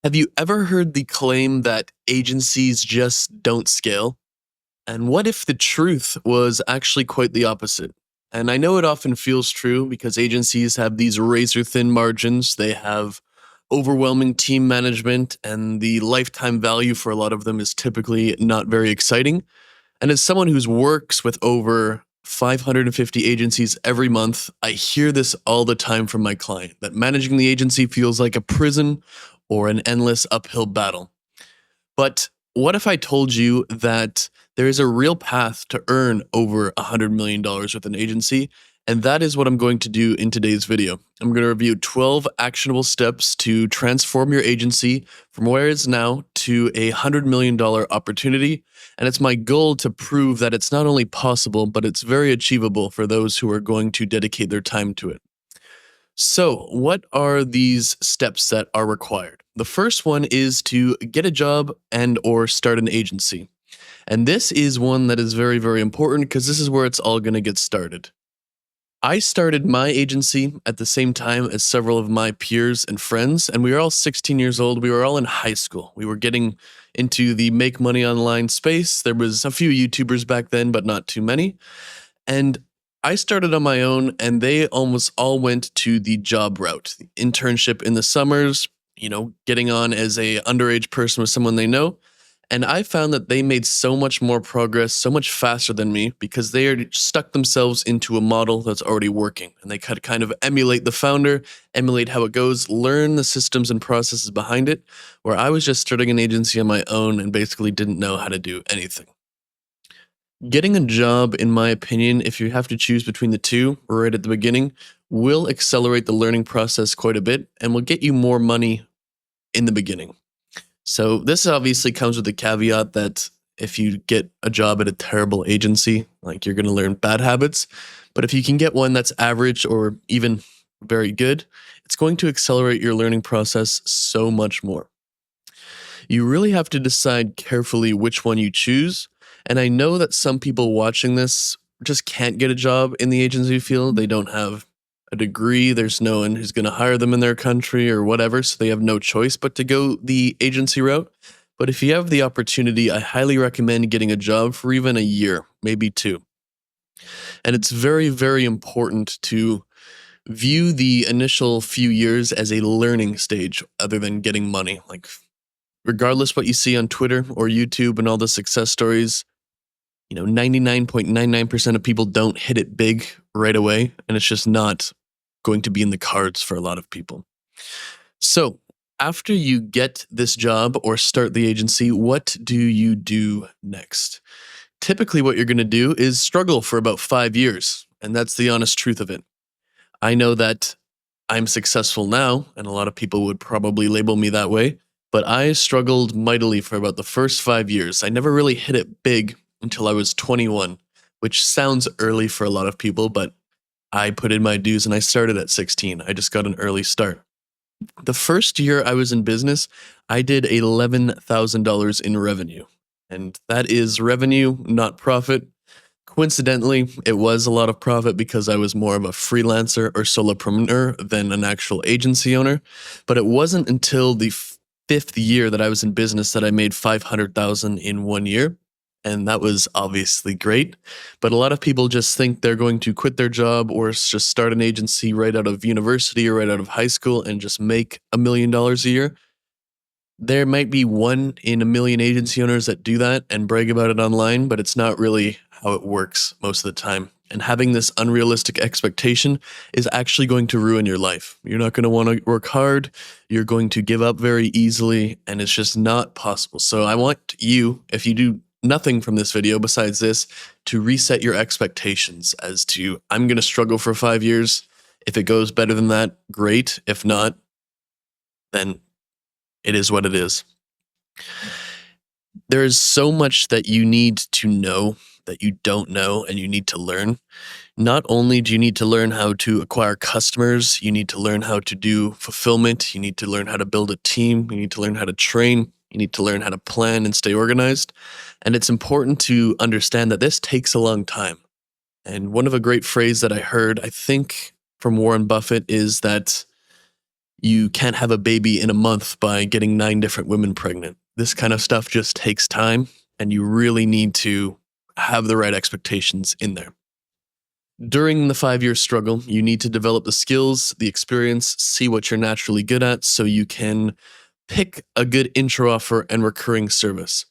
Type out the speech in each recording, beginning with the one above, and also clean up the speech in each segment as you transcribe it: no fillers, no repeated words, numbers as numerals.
Have you ever heard the claim that agencies just don't scale? And what if the truth was actually quite the opposite? And I know it often feels true because agencies have these razor thin margins. They have overwhelming team management, and the lifetime value for a lot of them is typically not very exciting. And as someone who works with over 550 agencies every month, I hear this all the time from my client that managing the agency feels like a prison or an endless uphill battle. But what if I told you that there is a real path to earn over $100 million dollars with an agency? And that is what I'm going to do in today's video. I'm going to review 12 actionable steps to transform your agency from where it is now to a $100 million opportunity. And it's my goal to prove that it's not only possible, but it's very achievable for those who are going to dedicate their time to it. So, what are these steps that are required? The first one is to get a job and or start an agency. And this is one that is very, very important because this is where it's all going to get started. I started my agency at the same time as several of my peers and friends, and we were all 16 years old. We were all in high school. We were getting into the make money online space. There was a few YouTubers back then, but not too many. And I started on my own, and they almost all went to the job route, the internship in the summers, getting on as a underage person with someone they know. And I found that they made so much more progress, so much faster than me, because they already stuck themselves into a model that's already working. And they could kind of emulate the founder, emulate how it goes, learn the systems and processes behind it, where I was just starting an agency on my own and basically didn't know how to do anything. Getting a job, in my opinion, if you have to choose between the two right at the beginning, will accelerate the learning process quite a bit and will get you more money in the beginning. So this obviously comes with the caveat that if you get a job at a terrible agency, like you're going to learn bad habits. But if you can get one that's average or even very good, it's going to accelerate your learning process so much more. You really have to decide carefully which one you choose. And I know that some people watching this just can't get a job in the agency field. They don't have a degree. There's no one who's going to hire them in their country or whatever. So they have no choice but to go the agency route. But if you have the opportunity, I highly recommend getting a job for even a year, maybe two. And it's very, very important to view the initial few years as a learning stage other than getting money. Like, regardless what you see on Twitter or YouTube and all the success stories, 99.99% of people don't hit it big right away, and it's just not going to be in the cards for a lot of people. So, after you get this job or start the agency, what do you do next? Typically, what you're going to do is struggle for about 5 years, and that's the honest truth of it. I know that I'm successful now, and a lot of people would probably label me that way, but I struggled mightily for about the first 5 years. I never really hit it big until I was 21, which sounds early for a lot of people, but I put in my dues and I started at 16. I just got an early start. The first year I was in business, I did $11,000 in revenue. And that is revenue, not profit. Coincidentally, it was a lot of profit because I was more of a freelancer or solopreneur than an actual agency owner. But it wasn't until the fifth year that I was in business that I made $500,000 in 1 year. And that was obviously great. But a lot of people just think they're going to quit their job or just start an agency right out of university or right out of high school and just make $1 million a year. There might be 1 in a million agency owners that do that and brag about it online, but it's not really how it works most of the time. And having this unrealistic expectation is actually going to ruin your life. You're not going to want to work hard. You're going to give up very easily, and it's just not possible. So I want you, if you do nothing from this video besides this, to reset your expectations as to, I'm going to struggle for 5 years. If it goes better than that, great. If not, then it is what it is. There is so much that you need to know that you don't know and you need to learn. Not only do you need to learn how to acquire customers, you need to learn how to do fulfillment, you need to learn how to build a team, you need to learn how to train, you need to learn how to plan and stay organized. And it's important to understand that this takes a long time. And one of a great phrase that I heard, I think from Warren Buffett, is that You can't have a baby in a month by getting 9 different women pregnant. This kind of stuff just takes time, and you really need to have the right expectations in there. During the 5 year struggle, you need to develop the skills, the experience, see what you're naturally good at so you can pick a good intro offer and recurring service.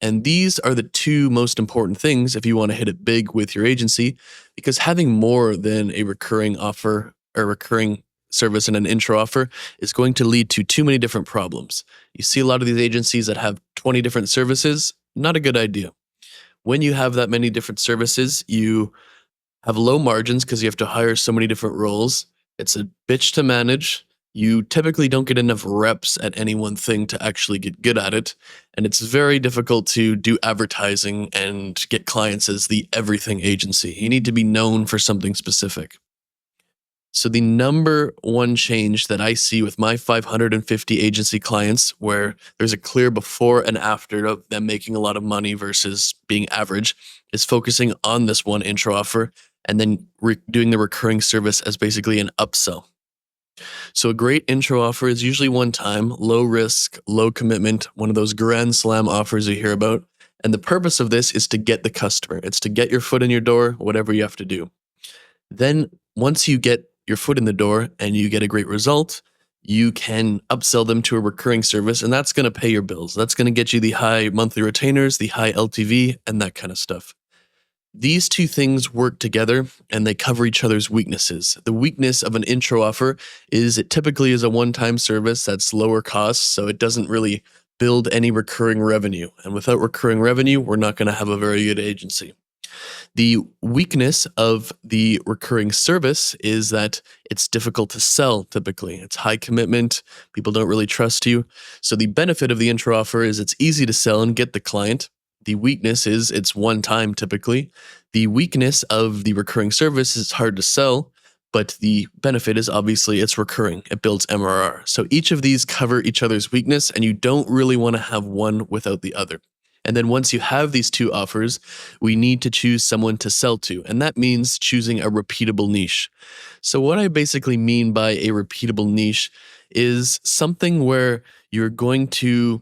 And these are the two most important things if you want to hit it big with your agency, because having more than a recurring offer or recurring service and an intro offer is going to lead to too many different problems. You see a lot of these agencies that have 20 different services, not a good idea. When you have that many different services, you have low margins because you have to hire so many different roles. It's a bitch to manage. You typically don't get enough reps at any one thing to actually get good at it. And it's very difficult to do advertising and get clients as the everything agency. You need to be known for something specific. So, the number one change that I see with my 550 agency clients, where there's a clear before and after of them making a lot of money versus being average, is focusing on this one intro offer and then doing the recurring service as basically an upsell. So, a great intro offer is usually one time, low risk, low commitment, one of those grand slam offers you hear about. And the purpose of this is to get the customer, it's to get your foot in your door, whatever you have to do. Then, once you get your foot in the door and you get a great result, you can upsell them to a recurring service, and that's going to pay your bills. That's going to get you the high monthly retainers, the high LTV, and that kind of stuff. These two things work together and they cover each other's weaknesses. The weakness of an intro offer is it typically is a one-time service that's lower cost, so it doesn't really build any recurring revenue. And without recurring revenue, we're not going to have a very good agency. The weakness of the recurring service is that it's difficult to sell typically. It's high commitment, people don't really trust you. So the benefit of the intro offer is it's easy to sell and get the client. The weakness is it's one time typically. The weakness of the recurring service is hard to sell, but the benefit is obviously it's recurring. It builds MRR. So each of these cover each other's weakness, and you don't really want to have one without the other. And then once you have these two offers, we need to choose someone to sell to. And that means choosing a repeatable niche. So what I basically mean by a repeatable niche is something where you're going to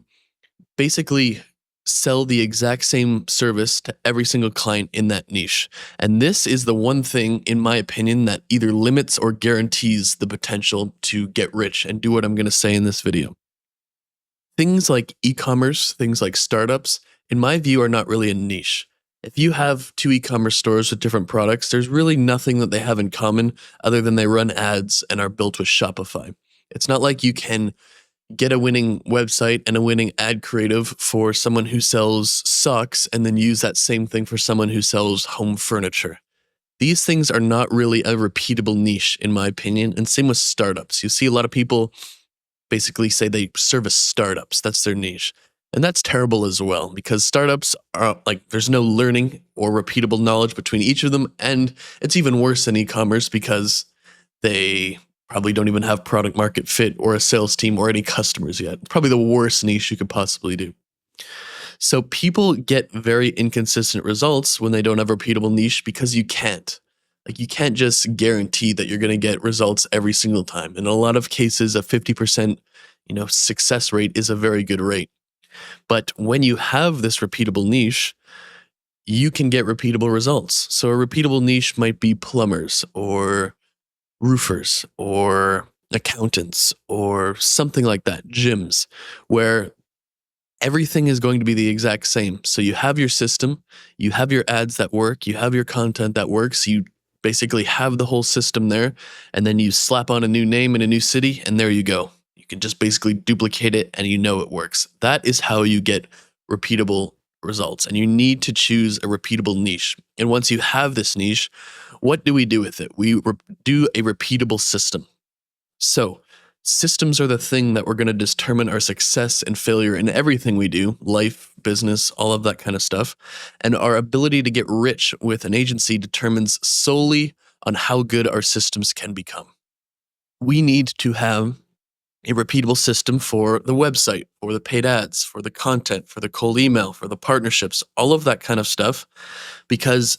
basically sell the exact same service to every single client in that niche. And this is the one thing, in my opinion, that either limits or guarantees the potential to get rich and do what I'm going to say in this video. Things like e-commerce, things like startups, in my view, are not really a niche. If you have two e-commerce stores with different products, there's really nothing that they have in common other than they run ads and are built with Shopify. It's not like you can get a winning website and a winning ad creative for someone who sells socks and then use that same thing for someone who sells home furniture. These things are not really a repeatable niche, in my opinion, and same with startups. You see a lot of people basically say they service startups. That's their niche. And that's terrible as well, because startups are like, there's no learning or repeatable knowledge between each of them. And it's even worse than e-commerce because they probably don't even have product market fit or a sales team or any customers yet. Probably the worst niche you could possibly do. So people get very inconsistent results when they don't have a repeatable niche because you can't. Like, you can't just guarantee that you're going to get results every single time. In a lot of cases, a 50% success rate is a very good rate. But when you have this repeatable niche, you can get repeatable results. So a repeatable niche might be plumbers or roofers or accountants or something like that, gyms, where everything is going to be the exact same. So you have your system, you have your ads that work, you have your content that works, you basically have the whole system there, and then you slap on a new name in a new city, and there you go. You can just basically duplicate it and you know it works. That is how you get repeatable results, and you need to choose a repeatable niche. And once you have this niche, what do we do with it? We do a repeatable system. So systems are the thing that we're going to determine our success and failure in everything we do, life, business, all of that kind of stuff. And our ability to get rich with an agency determines solely on how good our systems can become. We need to have a repeatable system for the website, for the paid ads, for the content, for the cold email, for the partnerships, all of that kind of stuff, because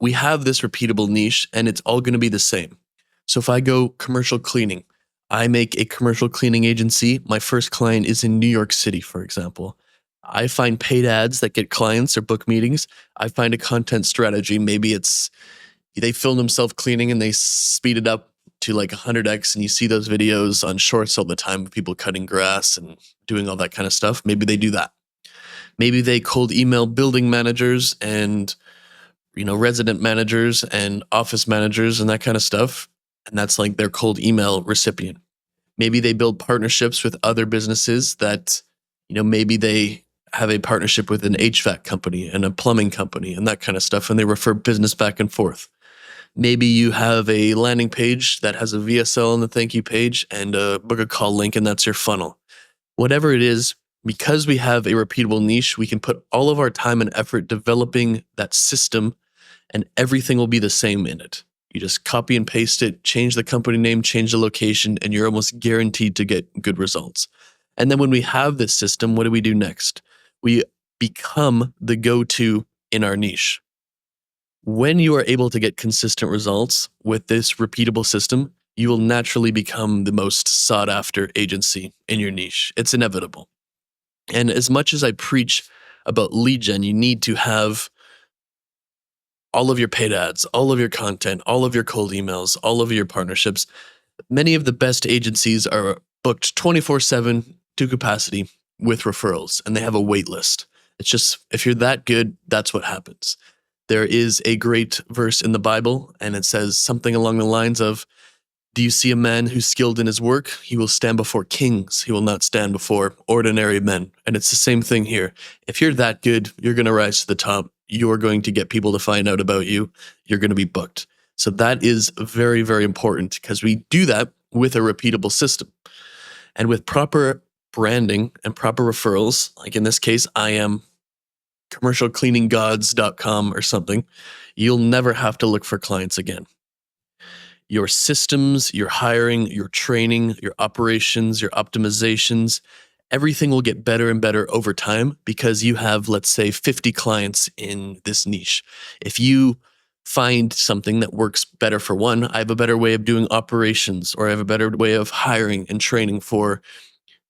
we have this repeatable niche and it's all going to be the same. So if I go commercial cleaning, I make a commercial cleaning agency. My first client is in New York City, for example. I find paid ads that get clients or book meetings. I find a content strategy. Maybe it's they film themselves cleaning and they speed it up to like 100x, and you see those videos on shorts all the time of people cutting grass and doing all that kind of stuff. Maybe they do that. Maybe they cold email building managers and resident managers and office managers and that kind of stuff. And that's like their cold email recipient. Maybe they build partnerships with other businesses that, maybe they have a partnership with an HVAC company and a plumbing company and that kind of stuff, and they refer business back and forth. Maybe you have a landing page that has a VSL on the thank you page and a book a call link, and that's your funnel. Whatever it is, because we have a repeatable niche, we can put all of our time and effort developing that system, and everything will be the same in it. You just copy and paste it, change the company name, change the location, and you're almost guaranteed to get good results. And then when we have this system, what do we do next? We become the go-to in our niche. When you are able to get consistent results with this repeatable system, you will naturally become the most sought after agency in your niche. It's inevitable. And as much as I preach about lead gen, you need to have all of your paid ads, all of your content, all of your cold emails, all of your partnerships. Many of the best agencies are booked 24/7 to capacity with referrals, and they have a wait list. It's just, if you're that good, that's what happens. There is a great verse in the Bible, and it says something along the lines of, do you see a man who's skilled in his work? He will stand before kings. He will not stand before ordinary men. And it's the same thing here. If you're that good, you're going to rise to the top. You're going to get people to find out about you. You're going to be booked. So that is very, very important, because we do that with a repeatable system. And with proper branding and proper referrals, like in this case, I am commercialcleaninggods.com or something, you'll never have to look for clients again. Your systems, your hiring, your training, your operations, your optimizations, everything will get better and better over time, because you have, let's say, 50 clients in this niche. If you find something that works better for one, I have a better way of doing operations, or I have a better way of hiring and training for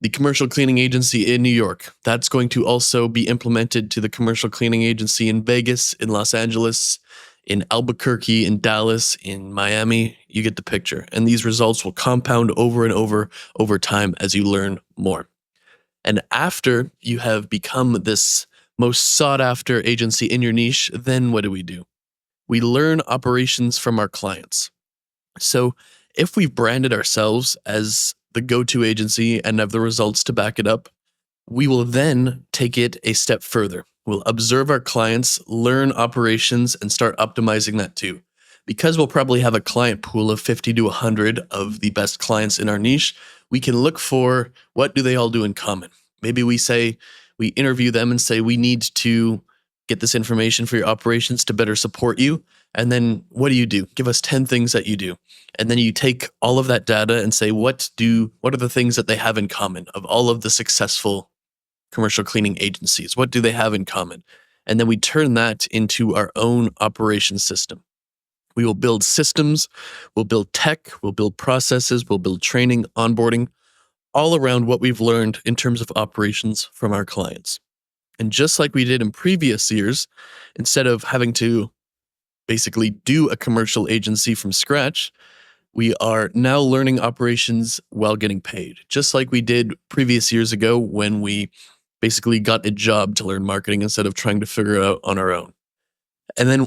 the commercial cleaning agency in New York. That's going to also be implemented to the commercial cleaning agency in Vegas, in Los Angeles, in Albuquerque, in Dallas, in Miami. You get the picture. And these results will compound over and over time as you learn more. And after you have become this most sought after agency in your niche, then what do? We learn operations from our clients. So if we've branded ourselves as the go-to agency and have the results to back it up, we will then take it a step further. We'll observe our clients, learn operations, and start optimizing that too. Because we'll probably have a client pool of 50 to 100 of the best clients in our niche, we can look for, what do they all do in common? Maybe we interview them and say, we need to get this information for your operations to better support you. And then what do? Give us 10 things that you do. And then you take all of that data and say, what are the things that they have in common of all of the successful commercial cleaning agencies? What do they have in common? And then we turn that into our own operations system. We will build systems, we'll build tech, we'll build processes, we'll build training, onboarding, all around what we've learned in terms of operations from our clients. And just like we did in previous years, instead of having to basically do a commercial agency from scratch, we are now learning operations while getting paid, just like we did previous years ago when we basically got a job to learn marketing instead of trying to figure it out on our own. And then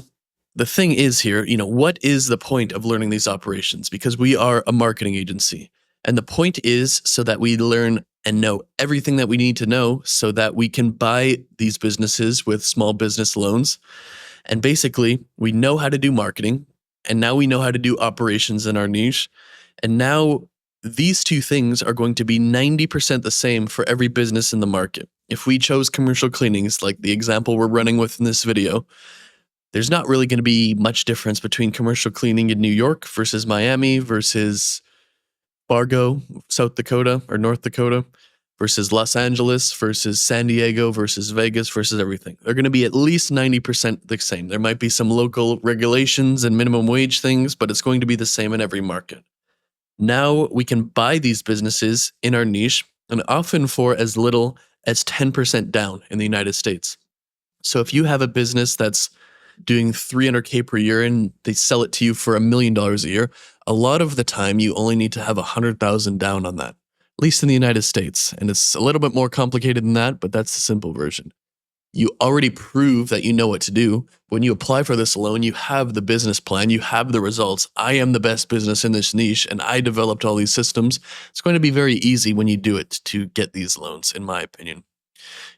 the thing is here, what is the point of learning these operations? Because we are a marketing agency. And the point is so that we learn and know everything that we need to know so that we can buy these businesses with small business loans. And basically, we know how to do marketing, and now we know how to do operations in our niche. And now these two things are going to be 90% the same for every business in the market. If we chose commercial cleanings, like the example we're running with in this video, there's not really going to be much difference between commercial cleaning in New York versus Miami versus Fargo, South Dakota or North Dakota, versus Los Angeles versus San Diego versus Vegas versus everything. They're going to be at least 90% the same. There might be some local regulations and minimum wage things, but it's going to be the same in every market. Now we can buy these businesses in our niche and often for as little as 10% down in the United States. So if you have a business that's doing 300K per year and they sell it to you for $1 million a year, a lot of the time you only need to have 100,000 down on that, at least in the United States. And it's a little bit more complicated than that, but that's the simple version. You already prove that you know what to do. When you apply for this loan, you have the business plan, you have the results. I am the best business in this niche and I developed all these systems. It's going to be very easy when you do it to get these loans, in my opinion.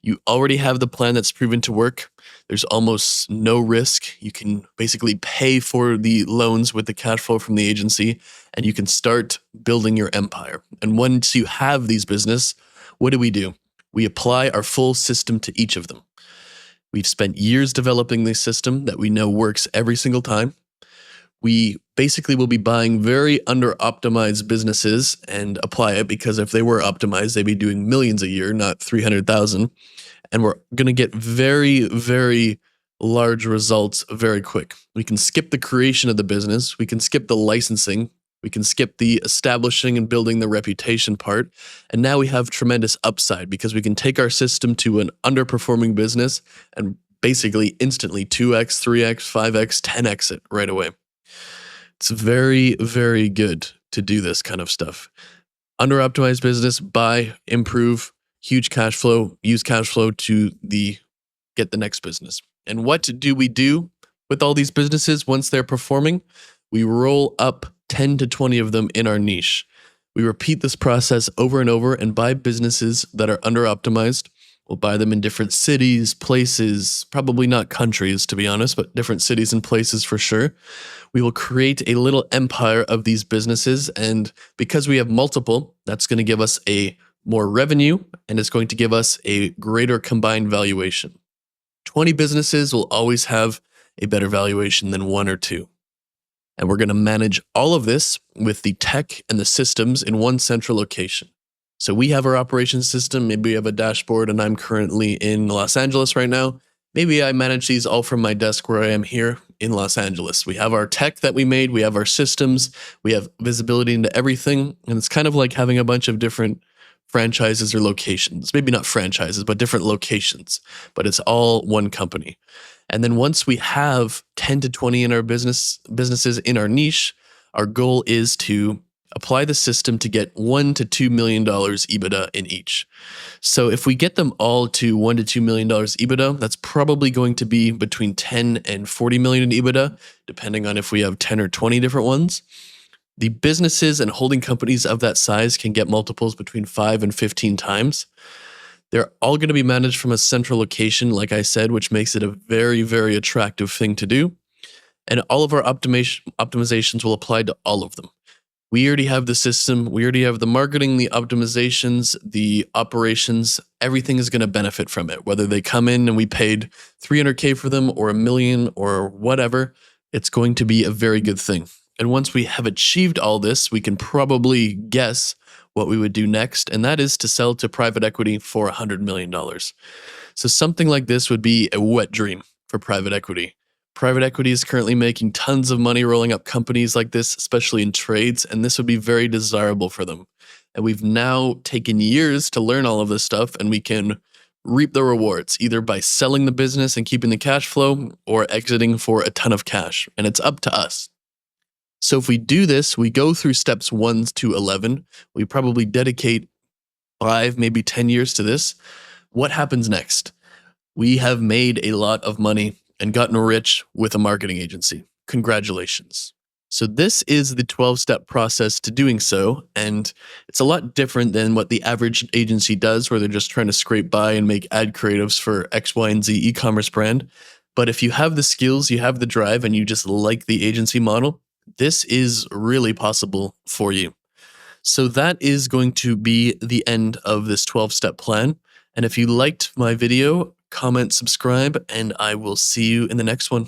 You already have the plan that's proven to work. There's almost no risk. You can basically pay for the loans with the cash flow from the agency, and you can start building your empire. And once you have these business, what do? We apply our full system to each of them. We've spent years developing this system that we know works every single time. We basically will be buying very under-optimized businesses and apply it, because if they were optimized, they'd be doing millions a year, not 300,000. And we're going to get very, very large results very quick. We can skip the creation of the business. We can skip the licensing. We can skip the establishing and building the reputation part. And now we have tremendous upside because we can take our system to an underperforming business and basically instantly 2x, 3x, 5x, 10x it right away. It's very, very good to do this kind of stuff. Under-optimized business, buy, improve, huge cash flow, use cash flow to get the next business. And what do we do with all these businesses once they're performing? We roll up 10 to 20 of them in our niche. We repeat this process over and over and buy businesses that are under-optimized. We'll buy them in different cities, places, probably not countries, to be honest, but different cities and places for sure. We will create a little empire of these businesses. And because we have multiple, that's going to give us a more revenue, and it's going to give us a greater combined valuation. 20 businesses will always have a better valuation than 1 or 2. And we're going to manage all of this with the tech and the systems in one central location. So we have our operations system. Maybe we have a dashboard, and I'm currently in Los Angeles right now. Maybe I manage these all from my desk where I am here in Los Angeles. We have our tech that we made. We have our systems. We have visibility into everything. And it's kind of like having a bunch of different franchises or locations. Maybe not franchises, but different locations. But it's all one company. And then once we have 10 to 20 in our businesses in our niche, our goal is to apply the system to get $1 to $2 million EBITDA in each. So if we get them all to $1 to $2 million EBITDA, that's probably going to be between 10 and 40 million in EBITDA, depending on if we have 10 or 20 different ones. The businesses and holding companies of that size can get multiples between 5 and 15 times. They're all going to be managed from a central location, like I said, which makes it a very, very attractive thing to do. And all of our optimizations will apply to all of them. We already have the system. We already have the marketing, the optimizations, the operations. Everything is going to benefit from it. Whether they come in and we paid 300K for them or $1 million or whatever, it's going to be a very good thing. And once we have achieved all this, we can probably guess what we would do next, and that is to sell to private equity for $100 million. So something like this would be a wet dream for private equity. Private equity is currently making tons of money rolling up companies like this, especially in trades, and this would be very desirable for them. And we've now taken years to learn all of this stuff, and we can reap the rewards, either by selling the business and keeping the cash flow or exiting for a ton of cash, and it's up to us. So if we do this, we go through steps 1 to 11. We probably dedicate 5, maybe 10 years to this. What happens next? We have made a lot of money and gotten rich with a marketing agency. Congratulations. So this is the 12-step process to doing so, and it's a lot different than what the average agency does, where they're just trying to scrape by and make ad creatives for X, Y, and Z e-commerce brand. But if you have the skills, you have the drive, and you just like the agency model, this is really possible for you. So that is going to be the end of this 12-step plan. And if you liked my video, comment, subscribe, and I will see you in the next one.